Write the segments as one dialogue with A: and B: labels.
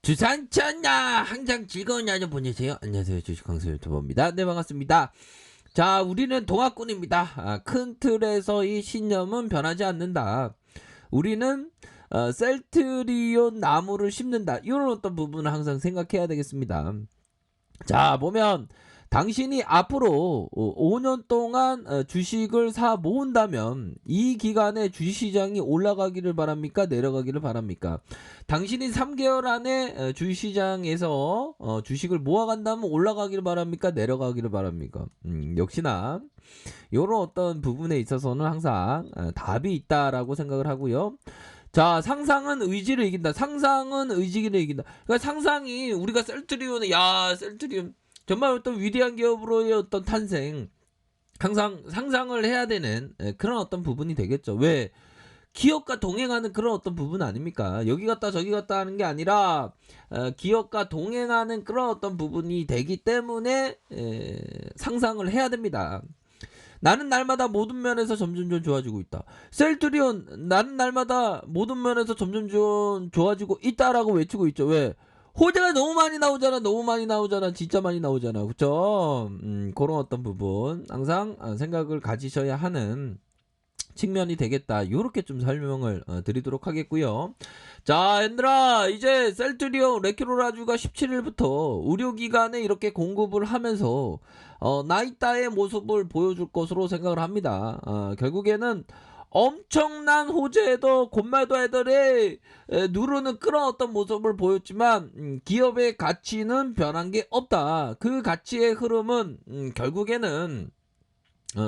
A: 주산천나 항상 즐거운 야전 보내세요. 안녕하세요, 주식강수 유튜버입니다. 네, 반갑습니다. 자, 우리는 동학군입니다. 큰 틀에서 이 신념은 변하지 않는다. 우리는 셀트리온 나무를 심는다. 이런 어떤 부분을 항상 생각해야 되겠습니다. 자, 보면 당신이 앞으로 5년 동안 주식을 사 모은다면 이 기간에 주식시장이 올라가기를 바랍니까? 내려가기를 바랍니까? 당신이 3개월 안에 주식시장에서 주식을 모아간다면 올라가기를 바랍니까? 내려가기를 바랍니까? 역시나 이런 어떤 부분에 있어서는 항상 답이 있다라고 생각을 하고요. 자, 상상은 의지를 이긴다. 상상은 의지를 이긴다. 그러니까 상상이 우리가 셀트리온에 셀트리온 정말 어떤 위대한 기업으로의 어떤 탄생, 항상 상상을 해야 되는 그런 어떤 부분이 되겠죠. 왜? 기업과 동행하는 그런 어떤 부분 아닙니까? 여기 갔다 저기 갔다 하는 게 아니라 기업과 동행하는 그런 어떤 부분이 되기 때문에 상상을 해야 됩니다. 나는 날마다 모든 면에서 점점 좋아지고 있다. 셀트리온 나는 날마다 모든 면에서 점점 좋아지고 있다라고 외치고 있죠. 왜? 호재가 너무 많이 나오잖아. 진짜 많이 나오잖아. 그쵸? 그런 어떤 부분 항상 생각을 가지셔야 하는 측면이 되겠다. 요렇게 좀 설명을 드리도록 하겠고요. 자, 얘들아, 이제 셀트리온 레키로라주가 17일부터 의료기관에 이렇게 공급을 하면서 나이따의 모습을 보여줄 것으로 생각을 합니다. 결국에는 엄청난 호재에도 곧말도 애들이 누르는 그런 어떤 모습을 보였지만 기업의 가치는 변한 게 없다. 그 가치의 흐름은 결국에는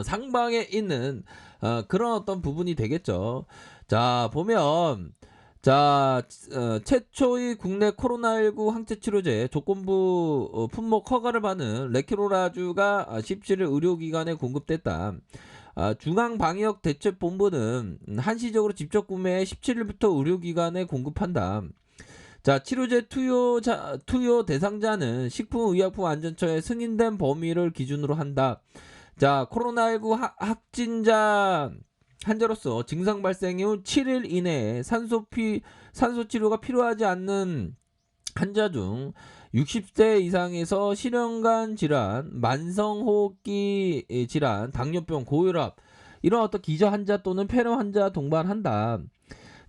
A: 상방에 있는 그런 어떤 부분이 되겠죠. 자, 보면 자, 최초의 국내 코로나19 항체 치료제 조건부 품목 허가를 받은 레키로라주가 17일 의료기관에 공급됐다. 중앙방역대책본부는 한시적으로 직접 구매해 17일부터 의료기관에 공급한다. 자, 치료제 투여 대상자는 식품의약품안전처에 승인된 범위를 기준으로 한다. 자, 코로나19 확진자 환자로서 증상 발생 이후 7일 이내에 산소 치료가 필요하지 않는 환자 중 60세 이상에서 실현관 질환, 만성호흡기 질환, 당뇨병, 고혈압 이런 어떤 기저 환자 또는 폐렴 환자 동반한다.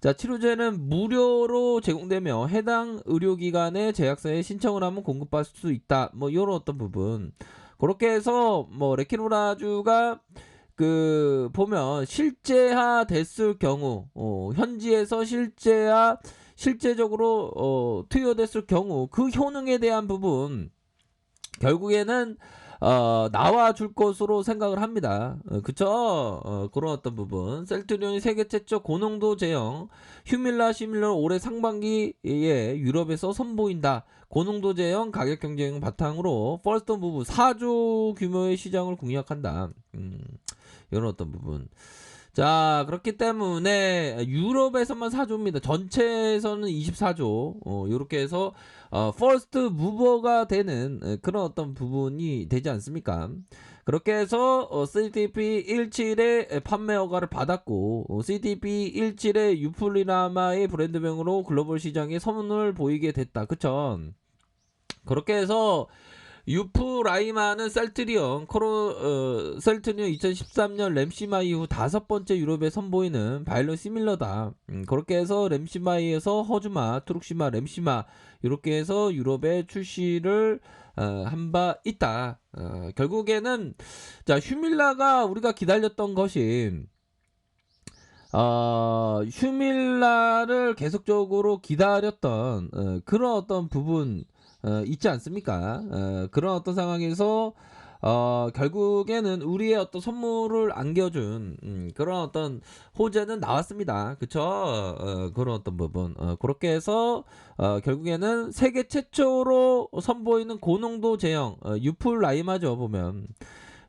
A: 자, 치료제는 무료로 제공되며 해당 의료기관의 제약사에 신청을 하면 공급받을 수 있다. 뭐 이런 어떤 부분. 그렇게 해서 뭐 레키로라주가 그 보면 실제화 됐을 경우 현지에서 실제적으로 투여됐을 경우 그 효능에 대한 부분 결국에는 나와줄 것으로 생각을 합니다. 그쵸? 그런 어떤 부분. 셀트리온이 세계 최초 고농도 제형 휴밀라 시밀러를 올해 상반기에 유럽에서 선보인다. 고농도 제형 가격 경쟁 바탕으로 퍼스트 무브 4조 규모의 시장을 공략한다. 이런 어떤 부분. 자, 그렇기 때문에 유럽에서만 4조입니다. 전체에서는 24조. 이렇게 해서 퍼스트 무버가 되는 그런 어떤 부분이 되지 않습니까? 그렇게 해서 CTP 17의 판매 허가를 받았고 CTP 17의 유플리나마의 브랜드명으로 글로벌 시장에 선을 보이게 됐다. 그쵸? 그렇게 해서 유프라이마는 셀트리온 2013년 램시마 이후 5번째 유럽에 선보이는 바이러 시밀러다. 그렇게 해서 램시마이에서 허즈마, 트룩시마, 램시마 이렇게 해서 유럽에 출시를 한 바 있다. 결국에는 자, 휴밀라가 우리가 기다렸던 것이 휴밀라를 계속적으로 기다렸던 그런 어떤 부분 있지 않습니까? 그런 어떤 상황에서 결국에는 우리의 어떤 선물을 안겨준 그런 어떤 호재는 나왔습니다. 그쵸? 그런 어떤 부분. 그렇게 해서 결국에는 세계 최초로 선보이는 고농도 제형 유플라이마죠 보면.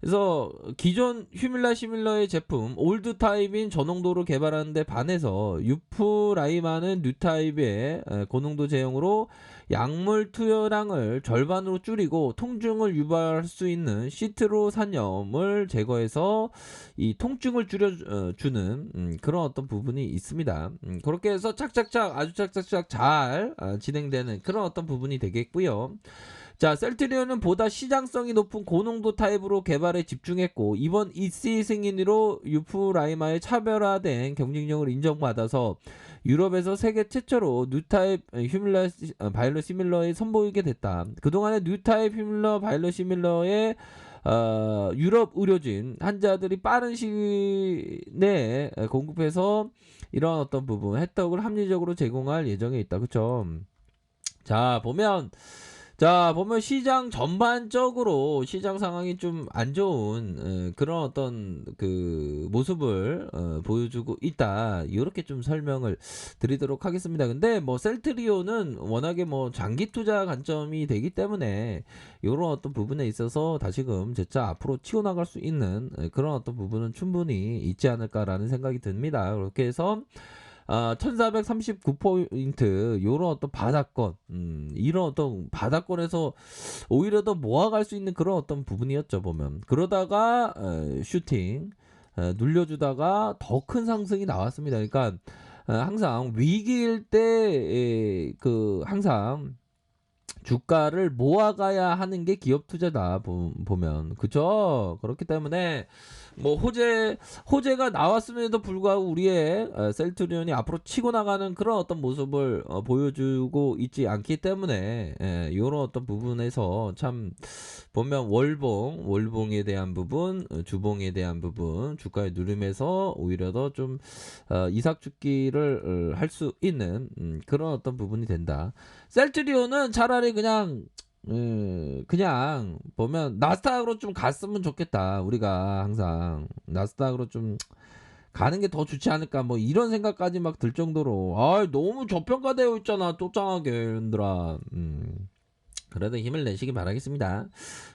A: 그래서 기존 휴밀라 시밀러의 제품 올드 타입인 저농도로 개발하는데 반해서 유프라이마는 뉴 타입의 고농도 제형으로 약물 투여량을 절반으로 줄이고 통증을 유발할 수 있는 시트로산염을 제거해서 이 통증을 줄여주는 그런 어떤 부분이 있습니다. 그렇게 해서 착착착 아주 착착착 잘 진행되는 그런 어떤 부분이 되겠고요. 자, 셀트리온은 보다 시장성이 높은 고농도 타입으로 개발에 집중했고 이번 EC 승인으로 유프라이마의 차별화된 경쟁력을 인정받아서 유럽에서 세계 최초로 뉴타입 휴밀라 바이러 시밀러에 선보이게 됐다. 그동안의 뉴타입 휴밀러 바이러 시밀러의 유럽 의료진 환자들이 빠른 시기 내에 공급해서 이런 어떤 부분 혜택을 합리적으로 제공할 예정에 있다. 그쵸? 자, 보면 시장 전반적으로 시장 상황이 좀 안 좋은 그런 어떤 그 모습을 보여주고 있다. 이렇게 좀 설명을 드리도록 하겠습니다. 근데 뭐 셀트리온은 워낙에 뭐 장기 투자 관점이 되기 때문에 이런 어떤 부분에 있어서 다시금 재차 앞으로 치고 나갈 수 있는 그런 어떤 부분은 충분히 있지 않을까라는 생각이 듭니다. 그렇게 해서 1439포인트 요런 어떤 바닥권 이런 어떤 바닥권에서 오히려 더 모아갈 수 있는 그런 어떤 부분이었죠 보면. 그러다가 슈팅 눌려주다가 더 큰 상승이 나왔습니다. 그러니까 항상 위기일 때 그 항상 주가를 모아가야 하는 게 기업 투자다 보면 그죠. 그렇기 때문에 뭐 호재가 나왔음에도 불구하고 우리의 셀트리온이 앞으로 치고 나가는 그런 어떤 모습을 보여주고 있지 않기 때문에 이런 어떤 부분에서 참 보면 월봉에 대한 부분, 주봉에 대한 부분, 주가의 누름에서 오히려 더 좀 이삭 죽기를 할 수 있는 그런 어떤 부분이 된다. 셀트리온은 차라리 그냥 보면 나스닥으로 좀 갔으면 좋겠다. 우리가 항상 나스닥으로 좀 가는 게 더 좋지 않을까 뭐 이런 생각까지 막 들 정도로 너무 저평가되어 있잖아 쪼짱하게 얘들아. 그래도 힘을 내시기 바라겠습니다.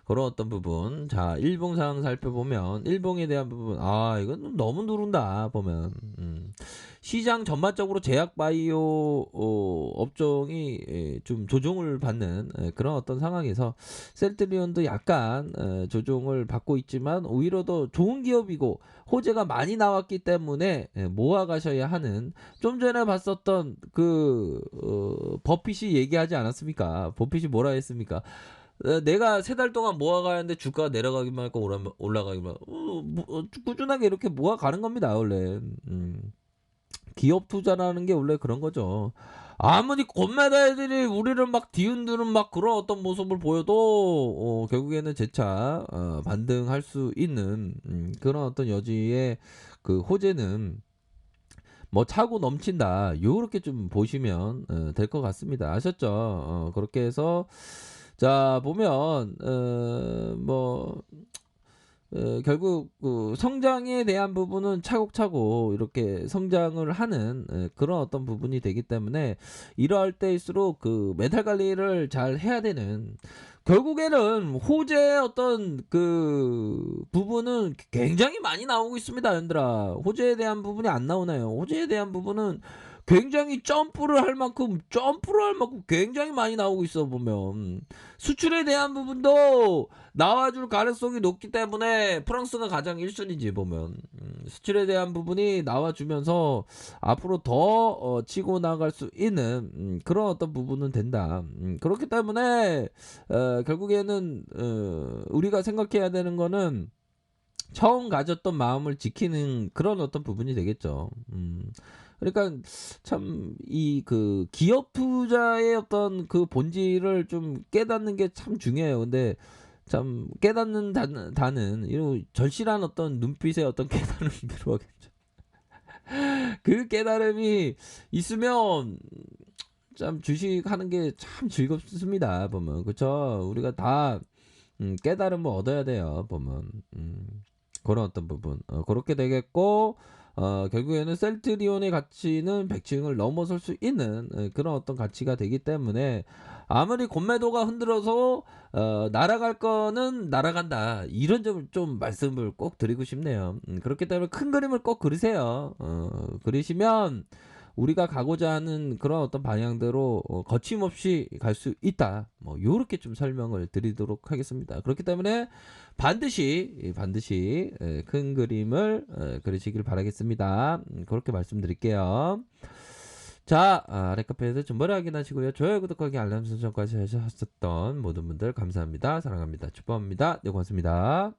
A: 그런 어떤 부분. 자, 일봉 상황 살펴보면 일봉에 대한 부분 이건 너무 누른다 보면. 시장 전반적으로 제약 바이오 업종이 좀 조정을 받는 그런 어떤 상황에서 셀트리온도 약간 조정을 받고 있지만 오히려 더 좋은 기업이고 호재가 많이 나왔기 때문에 모아 가셔야 하는. 좀 전에 봤었던 그 버핏이 얘기하지 않았습니까? 버핏이 뭐라 했습니까? 내가 3달 동안 모아가는데 주가가 내려가기만 할까 올라가기만 꾸준하게 이렇게 모아가는 겁니다 원래. 기업 투자라는 게 원래 그런 거죠. 아무리 권메다 애들이 우리를 막 뒤흔드는 막 그런 어떤 모습을 보여도 결국에는 재차 반등할 수 있는 그런 어떤 여지의 그 호재는 뭐 차고 넘친다. 요렇게 좀 보시면 될 것 같습니다. 아셨죠? 그렇게 해서 자 보면 결국 그 성장에 대한 부분은 차곡차곡 이렇게 성장을 하는 그런 어떤 부분이 되기 때문에 이러할 때일수록 그 메탈 관리를 잘 해야 되는. 결국에는 호재의 어떤 그 부분은 굉장히 많이 나오고 있습니다, 얘들아. 호재에 대한 부분이 안 나오나요? 호재에 대한 부분은 굉장히 점프를 할 만큼 굉장히 많이 나오고 있어 보면. 수출에 대한 부분도 나와줄 가능성이 높기 때문에 프랑스가 가장 1순위지 보면. 수출에 대한 부분이 나와주면서 앞으로 더 치고 나갈 수 있는 그런 어떤 부분은 된다. 그렇기 때문에 결국에는 우리가 생각해야 되는 거는 처음 가졌던 마음을 지키는 그런 어떤 부분이 되겠죠. 그러니까 참 이 그 기업 투자의 어떤 그 본질을 좀 깨닫는 게 참 중요해요. 근데 참 깨닫는다는 이런 절실한 어떤 눈빛의 어떤 깨달음이 필요하겠죠. 그 깨달음이 있으면 참 주식하는 게 참 즐겁습니다. 보면 그쵸? 우리가 다 깨달음을 얻어야 돼요. 보면 그런 어떤 부분 그렇게 되겠고 결국에는 셀트리온의 가치는 100층을 넘어설 수 있는 그런 어떤 가치가 되기 때문에 아무리 공매도가 흔들어서 날아갈 거는 날아간다. 이런 점을 좀 말씀을 꼭 드리고 싶네요. 그렇기 때문에 큰 그림을 꼭 그리세요. 그리시면 우리가 가고자 하는 그런 어떤 방향대로 거침없이 갈 수 있다. 뭐 요렇게 좀 설명을 드리도록 하겠습니다. 그렇기 때문에 반드시 큰 그림을 그리시길 바라겠습니다. 그렇게 말씀드릴게요. 자, 아랫카페에서 정보를 확인하시고요. 좋아요, 구독하기, 알람 설정까지 하셨던 모든 분들 감사합니다. 사랑합니다. 축복합니다. 네, 고맙습니다.